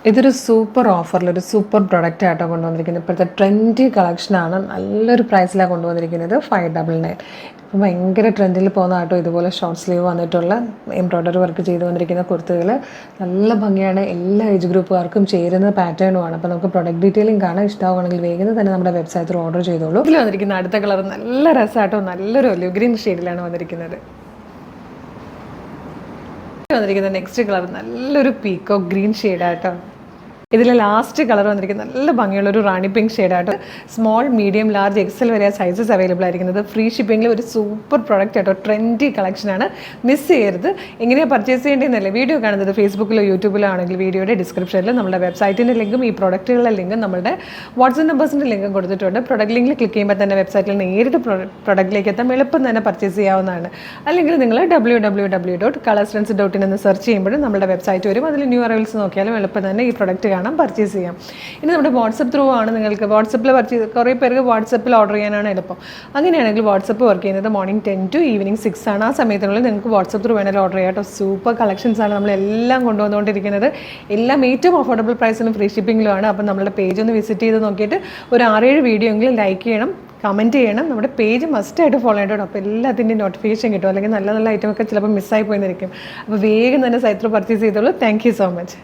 ഇതൊരു സൂപ്പർ ഓഫറിൽ ഒരു സൂപ്പർ പ്രൊഡക്റ്റ് ആയിട്ടോ കൊണ്ടുവന്നിരിക്കുന്നത്. ഇപ്പോഴത്തെ ട്രെൻഡി കളക്ഷനാണ്. നല്ലൊരു പ്രൈസിലാണ് കൊണ്ടുവന്നിരിക്കുന്നത്. 599. ഇപ്പം ഭയങ്കര ട്രെൻഡിൽ പോകുന്ന ആട്ടോ ഇതുപോലെ ഷോർട്ട് സ്ലീവ് വന്നിട്ടുള്ള എംബ്രോയ്ഡറി വർക്ക് ചെയ്ത് വന്നിരിക്കുന്ന കുർത്തുകൾ. നല്ല ഭംഗിയാണ്. എല്ലാ ഏജ് ഗ്രൂപ്പുകാർക്കും ചേരുന്ന പാറ്റേണുമാണ്. അപ്പോൾ നമുക്ക് പ്രൊഡക്റ്റ് ഡീറ്റെയിലിംഗ് കാണാൻ ഇഷ്ടമാണെങ്കിൽ വേഗം തന്നെ നമ്മുടെ വെബ്സൈറ്റിൽ ഓർഡർ ചെയ്തോളൂ. ഇതിൽ വന്നിരിക്കുന്ന അടുത്ത കളർ നല്ല രസമാട്ടോ. നല്ലൊരു ഒലിവ് ഗ്രീൻ ഷെയ്ഡിലാണ് വന്നിരിക്കുന്നത്. വന്നിരിക്കുന്ന നെക്സ്റ്റ് കളർ നല്ലൊരു പീക്കോക്ക് ഗ്രീൻ ഷെയ്ഡാട്ടോ. ഇതിൽ ലാസ്റ്റ് കളർ വന്നിരിക്കുന്നത് നല്ല ഭംഗിയുള്ളൊരു റാണി പിങ്ക് ഷെയ്ഡായിട്ട്. സ്മോൾ, മീഡിയം, ലാർജ്, എക്സൽ വരെ സൈസസ് അവൈലബിൾ ആയിരിക്കുന്നത്. ഫ്രീ ഷിപ്പിംഗിൽ ഒരു സൂപ്പർ പ്രൊഡക്റ്റ് ആട്ടോ. ട്രെൻഡി കളക്ഷനാണ്. മിസ് ചെയ്യരുത്. എങ്ങനെയാണ് പർച്ചേസ് ചെയ്യേണ്ടതെന്നല്ലേ വീഡിയോ കാണുന്നത് ഫേസ്ബുക്കിലോ യൂട്യൂബിലോ ആണെങ്കിൽ വീഡിയോയുടെ ഡിസ്ക്രിപ്ഷനിൽ നമ്മുടെ വെബ്സൈറ്റിൻ്റെ ലിങ്കും ഈ പ്രൊഡക്റ്റുകളുടെ ലിങ്കും നമ്മുടെ വാട്സ്ആപ്പ് നമ്പേഴ്സിൻ്റെ ലിങ്കും കൊടുത്തിട്ടുണ്ട്. പ്രൊഡക്റ്റ് ലിങ്കിൽ ക്ലിക്ക് ചെയ്യുമ്പോൾ തന്നെ വെബ്സൈറ്റിൽ നേരിട്ട് പ്രൊഡക്റ്റിലേക്ക് എത്താം. എളുപ്പം തന്നെ പർച്ചേസ് ചെയ്യാവുന്നതാണ്. അല്ലെങ്കിൽ നിങ്ങൾ www.colourstrends.in എന്ന് സെർച്ച് ചെയ്യുമ്പോഴും നമ്മുടെ വെബ്സൈറ്റ് വരും. അതിൽ ന്യൂ അറൈവൽസ് നോക്കിയാലും എളുപ്പം തന്നെ ഈ പ്രൊഡക്റ്റ് പർച്ചേസ് ചെയ്യാം. ഇനി നമ്മുടെ വാട്സപ്പ് ത്രൂ ആണ്. നിങ്ങൾക്ക് വാട്സപ്പിൽ കുറേ പേർക്ക് വാട്സപ്പിൽ ഓർഡർ ചെയ്യാനാണ് എളുപ്പം. അങ്ങനെയാണെങ്കിൽ വാട്സപ്പ് വർക്ക് ചെയ്യുന്നത് മോർണിംഗ് 10 to ഈവനിങ് 6 ആണ്. ആ സമയത്തിനുള്ളിൽ നിങ്ങൾക്ക് വാട്സപ്പ് ത്രൂ വേണമെങ്കിൽ ഓർഡർ ചെയ്യാം കേട്ടോ. സൂപ്പർ കളക്ഷൻസ് ആണ് നമ്മളെല്ലാം കൊണ്ടുവന്നുകൊണ്ടിരിക്കുന്നത്. എല്ലാം ഏറ്റവും അഫോർഡബിൾ പ്രൈസിലും ഫ്രീ ഷിപ്പിങ്ങിലുമാണ്. അപ്പം നമ്മുടെ പേജ് ഒന്ന് വിസിറ്റ് ചെയ്ത് നോക്കിയിട്ട് ഒരു 6-7 വീഡിയോ എങ്കിലും ലൈക്ക് ചെയ്യണം, കമൻറ്റ് ചെയ്യണം. നമ്മുടെ പേജ് മസ്റ്റായിട്ട് ഫോളോ ചെയ്യണം. അപ്പോൾ എല്ലാത്തിൻ്റെയും നോട്ടിഫിക്കേഷൻ കിട്ടും. അല്ലെങ്കിൽ നല്ല നല്ല ഐറ്റമൊക്കെ ചിലപ്പോൾ മിസ്സായി പോയിരിക്കും. അപ്പോൾ വേഗം തന്നെ സൈറ്റ് ത്രൂ പർച്ചേസ് ചെയ്തോളൂ. Thank you so much.